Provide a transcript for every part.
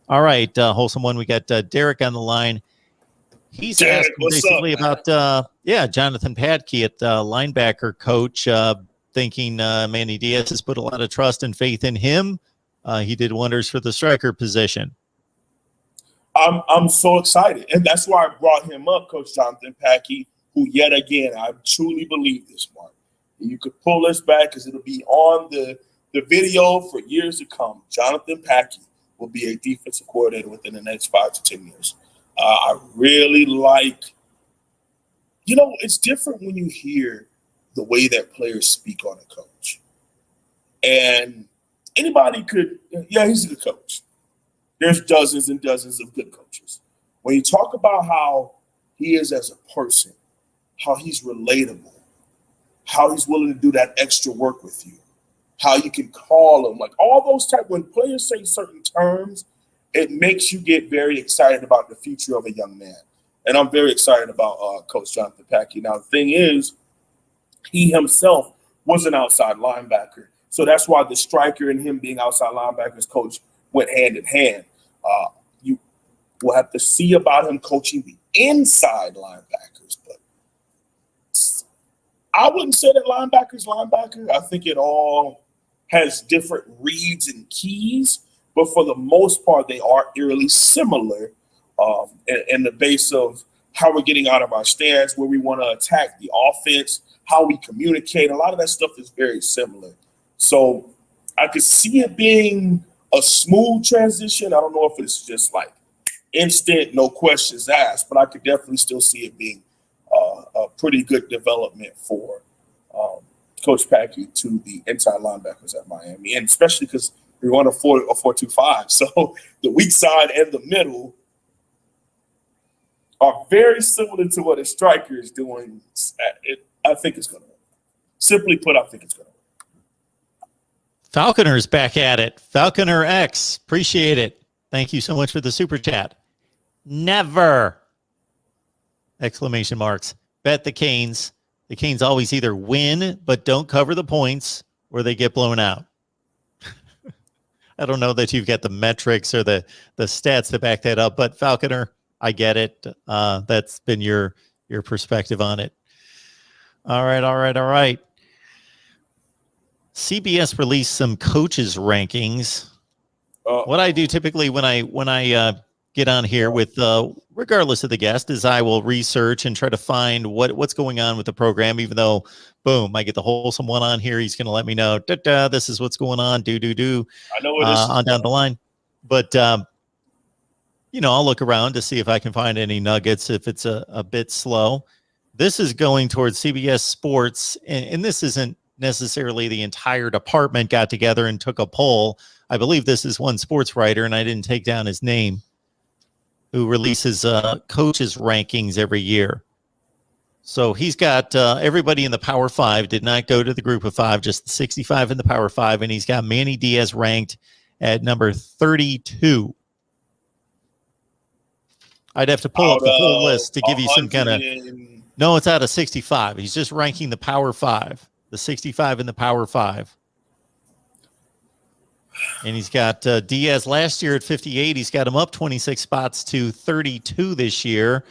All right, wholesome one. We got Derek on the line. He's Derek, asking basically about Jonathan Patke at linebacker coach, thinking Manny Diaz has put a lot of trust and faith in him. He did wonders for the striker position. I'm so excited, and that's why I brought him up, Coach Jonathan Patke, who yet again I truly believe this, Mark. You could pull this back because it'll be on the video for years to come. Jonathan Patke will be a defensive coordinator within the next 5 to 10 years. I really like, it's different when you hear the way that players speak on a coach. And anybody could, he's a good coach. There's dozens and dozens of good coaches. When you talk about how he is as a person, how he's relatable, how he's willing to do that extra work with you, how you can call him, like all those when players say certain terms, it makes you get very excited about the future of a young man. And I'm very excited about Coach Jonathan Patke. Now, the thing is, he himself was an outside linebacker. So that's why the striker and him being outside linebackers coach went hand in hand. You will have to see about him coaching the inside linebackers. But I wouldn't say that linebacker's linebacker. I think it all has different reads and keys. But for the most part, they are eerily similar in the base of how we're getting out of our stance, where we want to attack the offense, how we communicate. A lot of that stuff is very similar. So I could see it being a smooth transition. I don't know if it's just like instant, no questions asked, but I could definitely still see it being a pretty good development for Coach Patke to the inside linebackers at Miami, and especially because we run a 4-2-5. So the weak side and the middle are very similar to what a striker is doing. I think it's going to work. Simply put, I think it's going to work. Falconer's back at it. Falconer X, appreciate it. Thank you so much for the super chat. Never! Exclamation marks. Bet the Canes. The Canes always either win but don't cover the points, or they get blown out. I don't know that you've got the metrics or the stats to back that up, but Falconer, I get it. That's been your perspective on it. All right. CBS released some coaches rankings. What I do typically when I get on here with regardless of the guest is I will research and try to find what's going on with the program, even though boom, I get the wholesome one on here. He's going to let me know, this is what's going on. Do. I know it is on down the line. But, I'll look around to see if I can find any nuggets if it's a bit slow. This is going towards CBS Sports, and this isn't necessarily the entire department got together and took a poll. I believe this is one sports writer, and I didn't take down his name, who releases coaches rankings every year. So he's got everybody in the Power 5 did not go to the group of 5, just the 65 in the Power 5, and he's got Manny Diaz ranked at number 32. I'd have to pull up the whole list to give you some kind of... No, it's out of 65. He's just ranking the Power 5, the 65 in the Power 5. And he's got Diaz last year at 58. He's got him up 26 spots to 32 this year.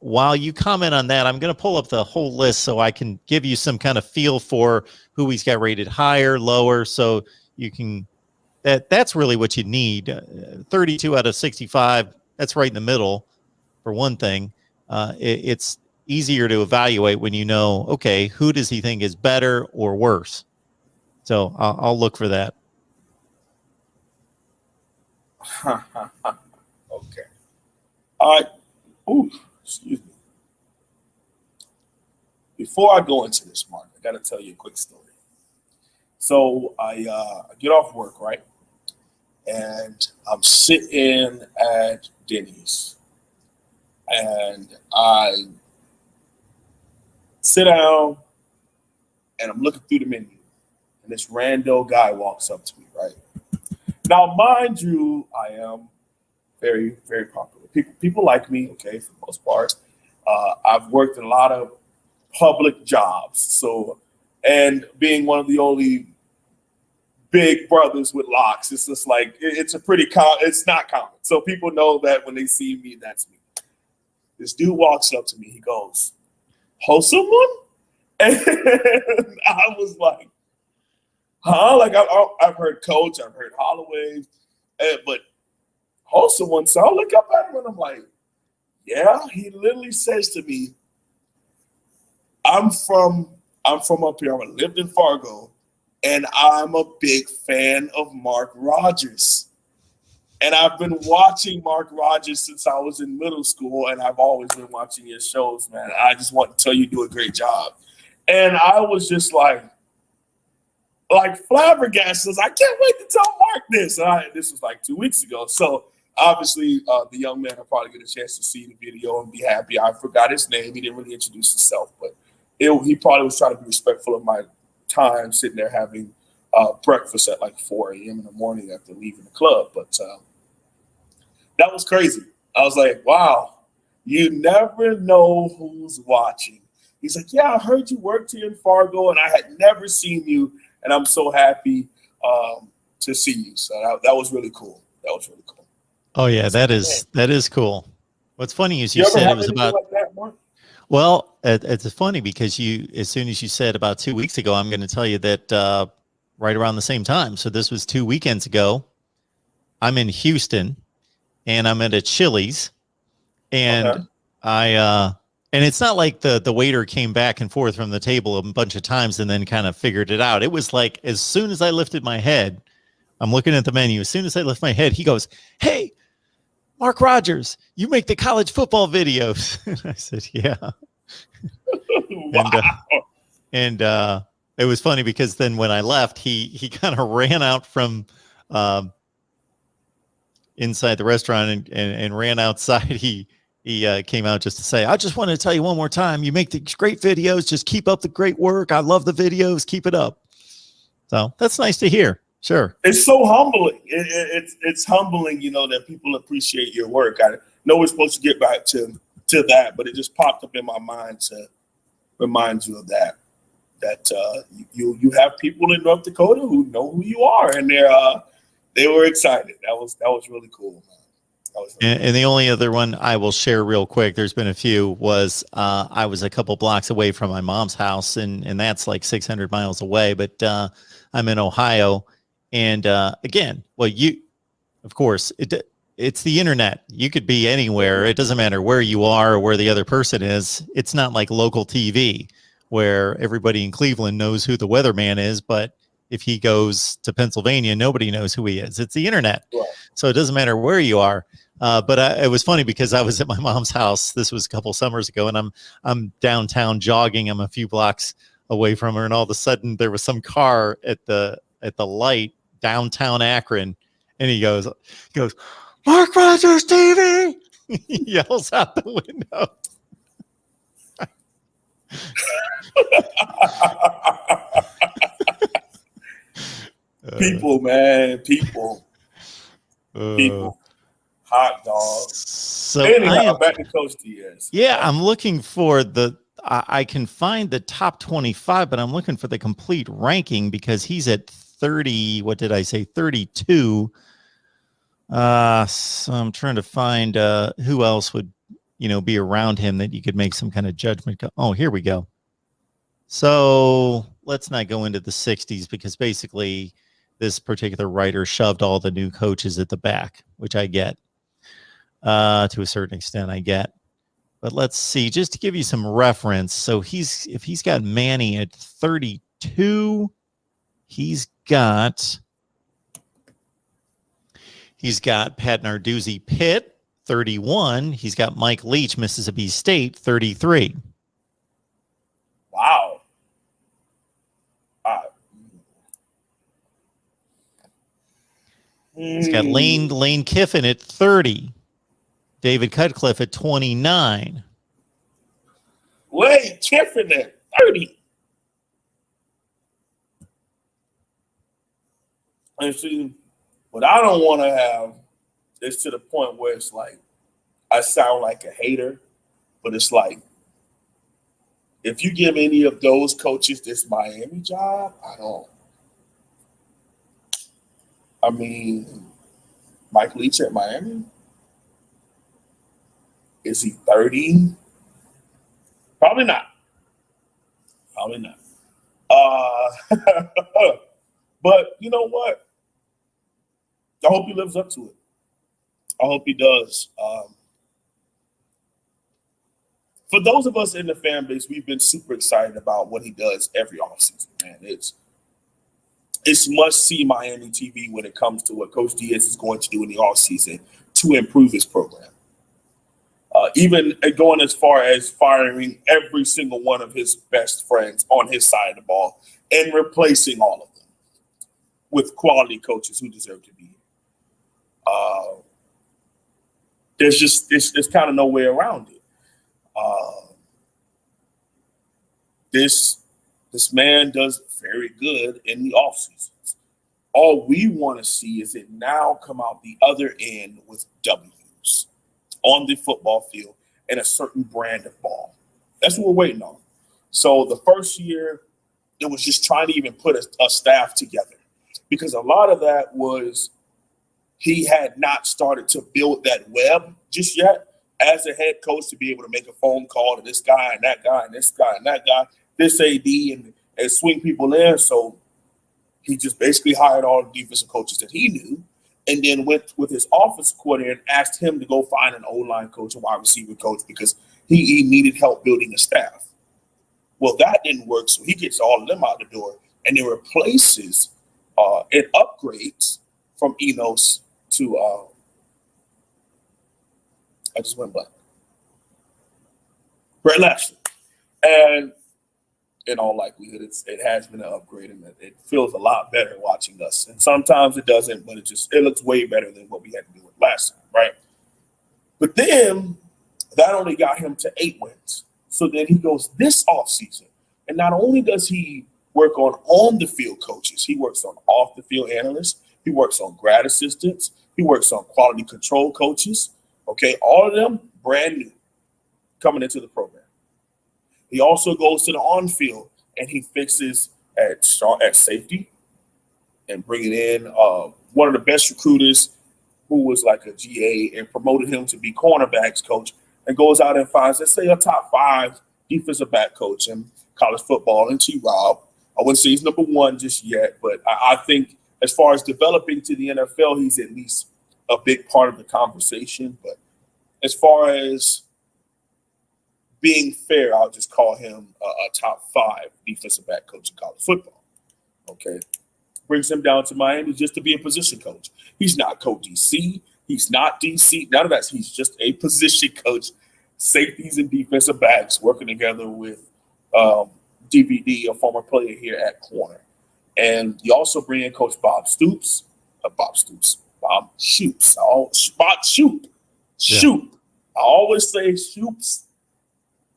While you comment on that, I'm going to pull up the whole list so I can give you some kind of feel for who he's got rated higher, lower, so you can that's really what you need. 32 out of 65, that's right in the middle for one thing. It's easier to evaluate when you know, okay, who does he think is better or worse? So I'll look for that. Okay. All right. Ooh, excuse me. Before I go into this, Mark, I got to tell you a quick story. So I get off work, right? And I'm sitting at Denny's. And I sit down and I'm looking through the menu. And this rando guy walks up to me, right? Now, mind you, I am very, very popular. People like me, okay, for the most part. I've worked in a lot of public jobs. So, and being one of the only big brothers with locks. It's just like it's a pretty it's not common. So people know that when they see me, that's me. This dude walks up to me. He goes, "Hold someone?" And I was like, "Huh?" Like I've heard Coach, I've heard Holloway, but hold someone. So I look up at him and I'm like, "Yeah." He literally says to me, "I'm from up here. I lived in Fargo, and I'm a big fan of Mark Rogers. And I've been watching Mark Rogers since I was in middle school, and I've always been watching your shows, man. I just want to tell you do a great job." And I was just like flabbergasted. I can't wait to tell Mark this. This was like 2 weeks ago. So obviously the young man will probably get a chance to see the video and be happy. I forgot his name. He didn't really introduce himself, but he probably was trying to be respectful of my time sitting there having breakfast at like 4 a.m. in the morning after leaving the club. But that was crazy. I was like, wow, you never know who's watching. He's like, "Yeah, I heard you worked here in Fargo, and I had never seen you, and I'm so happy to see you." So that was really cool. That was really cool. Oh yeah, that is cool. What's funny is you ever said have it was anything about. like that, Mark? Well, it's funny because as soon as you said about 2 weeks ago, I'm going to tell you that right around the same time. So this was 2 weekends ago. I'm in Houston, and I'm at a Chili's, and Okay. and it's not like the waiter came back and forth from the table a bunch of times and then kind of figured it out. It was like as soon as I lifted my head, I'm looking at the menu. As soon as I lift my head, he goes, "Hey, Mark Rogers, you make the college football videos." And I said, "Yeah." Wow. And it was funny because then when I left, he kind of ran out from inside the restaurant and ran outside. He came out just to say, "I just wanted to tell you one more time, you make the great videos. Just keep up the great work. I love the videos. Keep it up." So that's nice to hear. Sure. It's so humbling. It's humbling, that people appreciate your work. I know we're supposed to get back to that, but it just popped up in my mind to remind you of that. That you have people in North Dakota who know who you are, and they were excited. That was really cool, man. And the only other one I will share real quick, there's been a few, was I was a couple blocks away from my mom's house, and that's like 600 miles away, but I'm in Ohio. And again, well, of course, it's the internet. You could be anywhere. It doesn't matter where you are or where the other person is. It's not like local TV where everybody in Cleveland knows who the weatherman is, but if he goes to Pennsylvania, nobody knows who he is. It's the internet. Right. So it doesn't matter where you are. But it was funny because I was at my mom's house. This was a couple summers ago, and I'm downtown jogging. I'm a few blocks away from her, and all of a sudden there was some car at the light downtown Akron, and he goes, "Mark Rogers TV!" He yells out the window. People, man, people. Hot dog. So anyhow, back to Coach Diaz. Yeah, I'm looking for I can find the top 25, but I'm looking for the complete ranking because he's at 30. What did I say? 32. So I'm trying to find who else would, be around him that you could make some kind of judgment. Oh, here we go. So let's not go into the 60s because basically this particular writer shoved all the new coaches at the back, which I get. To a certain extent, I get. But let's see, just to give you some reference. So if he's got Manny at 32, he's got Pat Narduzzi Pitt, 31. He's got Mike Leach, Mississippi State, 33. Wow. He's got Lane Kiffin at 30. David Cutcliffe at 29. Lane Kiffin at 30. And see, what I don't want to have is to the point where it's like I sound like a hater, but it's like if you give any of those coaches this Miami job, I mean, Mike Leach at Miami, is he 30? Probably not. Probably not. But you know what? I hope he lives up to it. I hope he does. For those of us in the fan base, we've been super excited about what he does every offseason, man. It's must-see Miami TV when it comes to what Coach Diaz is going to do in the offseason to improve his program. Even going as far as firing every single one of his best friends on his side of the ball and replacing all of them with quality coaches who deserve to be here. There's kind of no way around it. This man does very good in the off seasons. All we want to see is it now come out the other end with W's on the football field and a certain brand of ball. That's what we're waiting on. So the first year, it was just trying to even put a staff together, because a lot of that was he had not started to build that web just yet as a head coach to be able to make a phone call to this guy and that guy and this guy and that guy, this AD, and swing people in. So he just basically hired all the defensive coaches that he knew, and then went with his offensive coordinator and asked him to go find an O-line coach, a wide receiver coach, because he needed help building a staff. Well, that didn't work, so he gets all of them out the door, and then replaces and upgrades from Enos to I just went blank. Brett Lashley. And in all likelihood, it has been an upgrade, and it feels a lot better watching us. And sometimes it doesn't, but it looks way better than what we had to do with last time, right? But then that only got him to 8 wins. So then he goes this offseason, and not only does he work on the field coaches, he works on off the field analysts, he works on grad assistants, he works on quality control coaches. Okay, all of them brand new coming into the program. He also goes to the on-field and he fixes at safety and bringing in one of the best recruiters who was like a GA and promoted him to be cornerbacks coach, and goes out and finds, let's say, a top 5 defensive back coach in college football in T-Rob. I wouldn't say he's number 1 just yet, but I think as far as developing to the NFL, he's at least a big part of the conversation. But as far as being fair, I'll just call him a top 5 defensive back coach in college football. Okay. Brings him down to Miami just to be a position coach. He's not coach DC. He's not DC. None of that. He's just a position coach. Safeties and defensive backs working together with DVD, a former player here at corner. And you also bring in Coach Bob Stoops. Bob Shoops. Shoop. I always say Shoops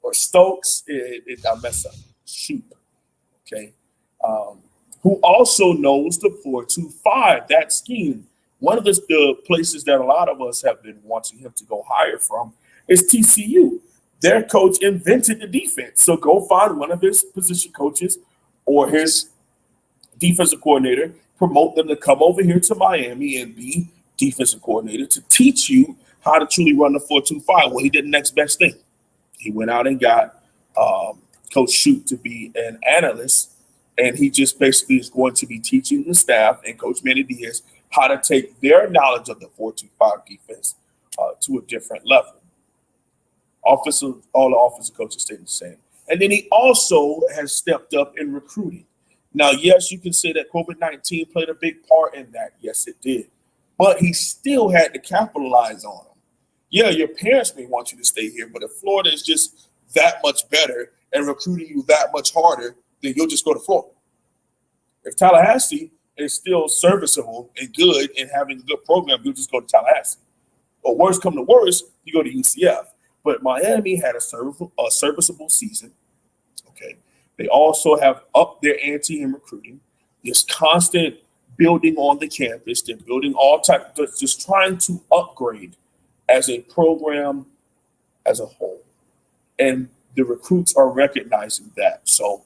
or Stokes. I mess up. Shoop. Okay. Who also knows the 4-2-5, that scheme. One of the places that a lot of us have been wanting him to go higher from is TCU. Their coach invented the defense. So go find one of his position coaches or his defensive coordinator, promote them to come over here to Miami and be defensive coordinator to teach you how to truly run the 4-2-5. Well, he did the next best thing. He went out and got Coach Shoop to be an analyst, and he just basically is going to be teaching the staff and Coach Manny Diaz how to take their knowledge of the 4-2-5 defense to a different level. All the offensive coaches stayed the same. And then he also has stepped up in recruiting. Now, yes, you can say that COVID-19 played a big part in that. Yes, it did. But he still had to capitalize on them. Yeah, your parents may want you to stay here, but if Florida is just that much better and recruiting you that much harder, then you'll just go to Florida. If Tallahassee is still serviceable and good and having a good program, you'll just go to Tallahassee. Or worse come to worse, you go to UCF. But Miami had a serviceable season. Okay. They also have upped their ante in recruiting. This constant building on the campus. They're building all types, just trying to upgrade as a program as a whole. And the recruits are recognizing that. So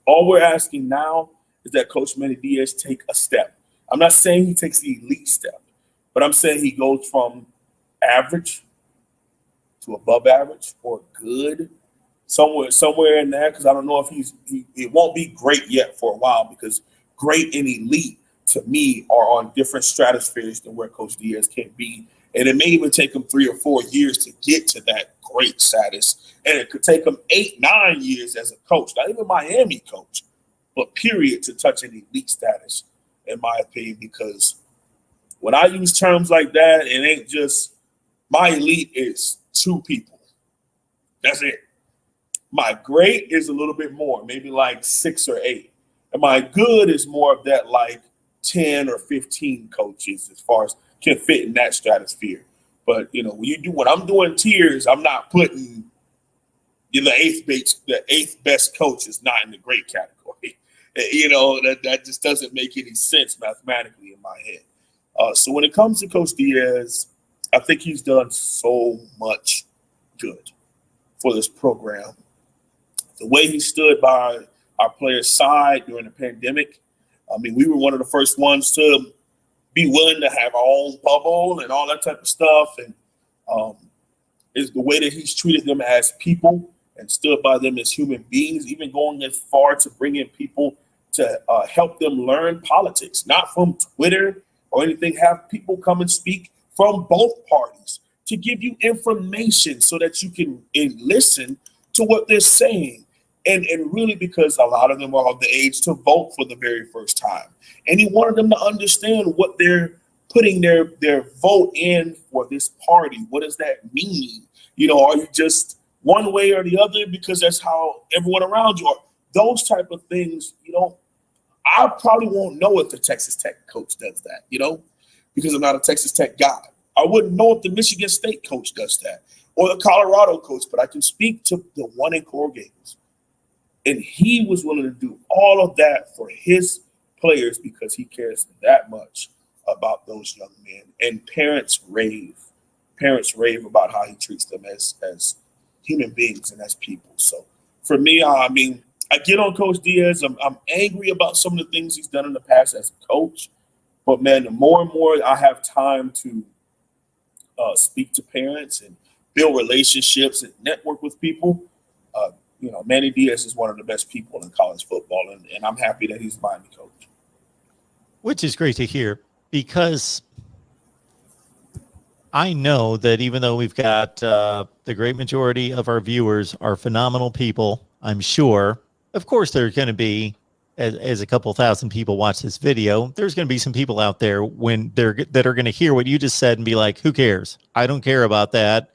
all we're asking now is that Coach Manny Diaz take a step. I'm not saying he takes the elite step, but I'm saying he goes from average to above average or good, somewhere in there. Because I don't know if it won't be great yet for a while, because great and elite to me are on different stratospheres than where Coach Diaz can be. And it may even take him 3 or 4 years to get to that great status. And it could take him 8, 9 years as a coach, not even Miami coach, but period, to touch an elite status, in my opinion. Because when I use terms like that, it ain't just my elite is 2 people. That's it. My great is a little bit more, maybe like 6 or 8. And my good is more of that, like 10 or 15 coaches, as far as can fit in that stratosphere. But when I'm doing tiers, I'm not putting the eighth best coach is not in the great category. That just doesn't make any sense mathematically in my head. So when it comes to Coach Diaz, I think he's done so much good for this program. The way he stood by our players' side during the pandemic. I mean, we were one of the first ones to be willing to have our own bubble and all that type of stuff. And is the way that he's treated them as people and stood by them as human beings, even going as far to bring in people to help them learn politics, not from Twitter or anything. Have people come and speak from both parties to give you information so that you can listen to what they're saying. And really, because a lot of them are of the age to vote for the very first time. And he wanted them to understand what they're putting their vote in for this party. What does that mean? Are you just one way or the other because that's how everyone around you are? Those type of things, I probably won't know if the Texas Tech coach does that, because I'm not a Texas Tech guy. I wouldn't know if the Michigan State coach does that or the Colorado coach, but I can speak to the one in Coral Gables. And he was willing to do all of that for his players because he cares that much about those young men. And parents rave about how he treats them as human beings and as people. So for me, I get on Coach Diaz. I'm angry about some of the things he's done in the past as a coach. But, man, the more and more I have time to speak to parents and build relationships and network with people, Manny Diaz is one of the best people in college football, and I'm happy that he's Miami coach. Which is great to hear, because I know that even though we've got the great majority of our viewers are phenomenal people, I'm sure, of course, there are going to be, as a couple thousand people watch this video, there's going to be some people out there that are going to hear what you just said and be like, who cares? I don't care about that.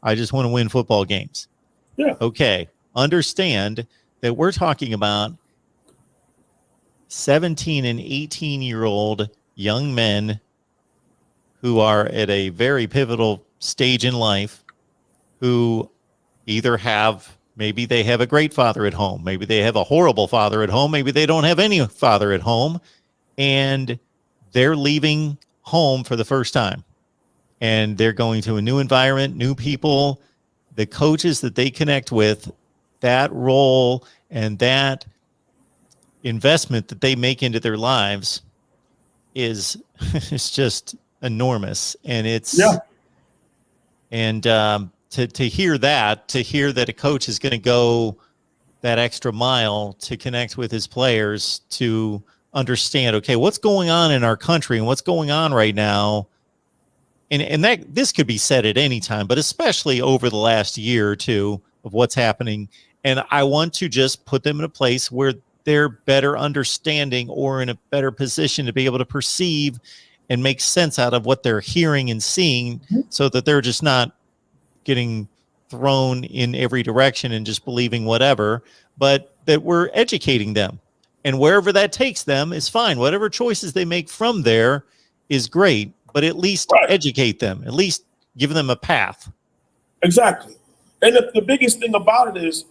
I just want to win football games. Yeah. Okay. Understand that we're talking about 17 and 18-year-old young men who are at a very pivotal stage in life, who either maybe they have a great father at home, maybe they have a horrible father at home, maybe they don't have any father at home, and they're leaving home for the first time. And they're going to a new environment, new people, the coaches that they connect with, that role and that investment that they make into their lives is just enormous. And to hear that a coach is going to go that extra mile to connect with his players, to understand, okay, what's going on in our country and what's going on right now. And that this could be said at any time, but especially over the last year or two of what's happening. And I want to just put them in a place where they're better understanding or in a better position to be able to perceive and make sense out of what they're hearing and seeing, so that they're just not getting thrown in every direction and just believing whatever, but that we're educating them. And wherever that takes them is fine. Whatever choices they make from there is great, but at least educate them, at least give them a path. Exactly. And the biggest thing about it is,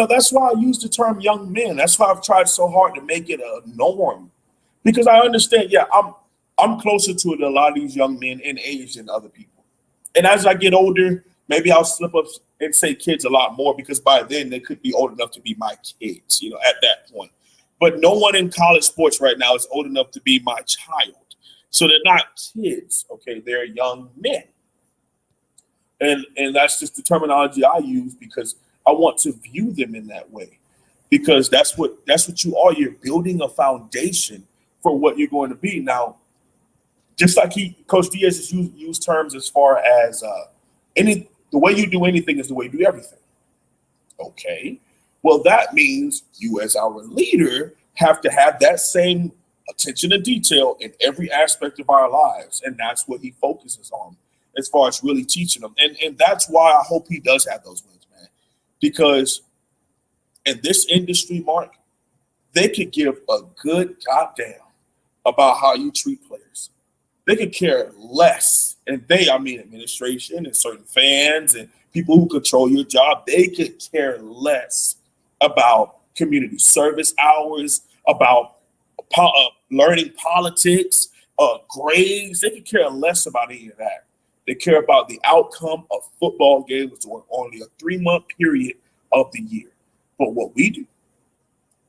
that's why I use the term young men. That's why I've tried so hard to make it a norm, because I understand, I'm closer to it than a lot of these young men in age than other people. And as I get older, maybe I'll slip up and say kids a lot more, because by then they could be old enough to be my kids, at that point. But no one in college sports right now is old enough to be my child. So they're not kids, okay? They're young men. And that's just the terminology I use because I want to view them in that way. Because that's what you are. You're building a foundation for what you're going to be. Now, just like Coach Diaz has used terms as far as the way you do anything is the way you do everything. Okay. Well, that means you as our leader have to have that same attention to detail in every aspect of our lives. And that's what he focuses on as far as really teaching them. And that's why I hope he does have those wins, man. Because in this industry, Mark, they could give a good goddamn about how you treat players. They could care less. And I mean administration and certain fans and people who control your job, they could care less about community service hours, about learning politics, grades. They could care less about any of that. They care about the outcome of football games during only a 3-month period of the year. But what we do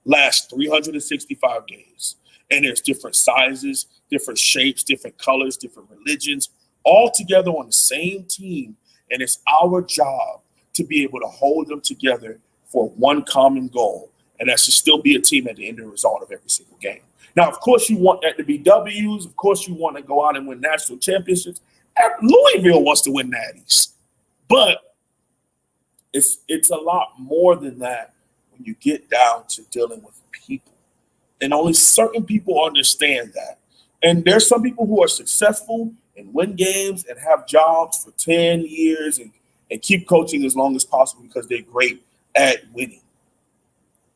lasts 365 days. And there's different sizes, different shapes, different colors, different religions, all together on the same team. And it's our job to be able to hold them together for one common goal. And that's to still be a team at the end of the result of every single game. Now, of course, you want that to be W's. Of course, you want to go out and win national championships. Louisville wants to win natties. But it's a lot more than that when you get down to dealing with people. And only certain people understand that. And there's some people who are successful and win games and have jobs for 10 years and keep coaching as long as possible because they're great at winning.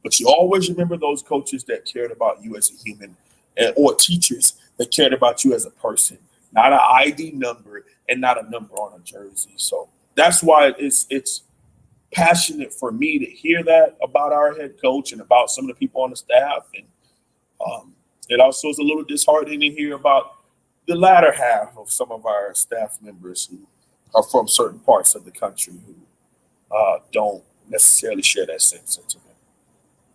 But you always remember those coaches that cared about you as a human or teachers that cared about you as a person, not an ID number and not a number on a jersey. So that's why it's passionate for me to hear that about our head coach and about some of the people on the staff. And it also is a little disheartening to hear about the latter half of some of our staff members who are from certain parts of the country who don't necessarily share that same sentiment.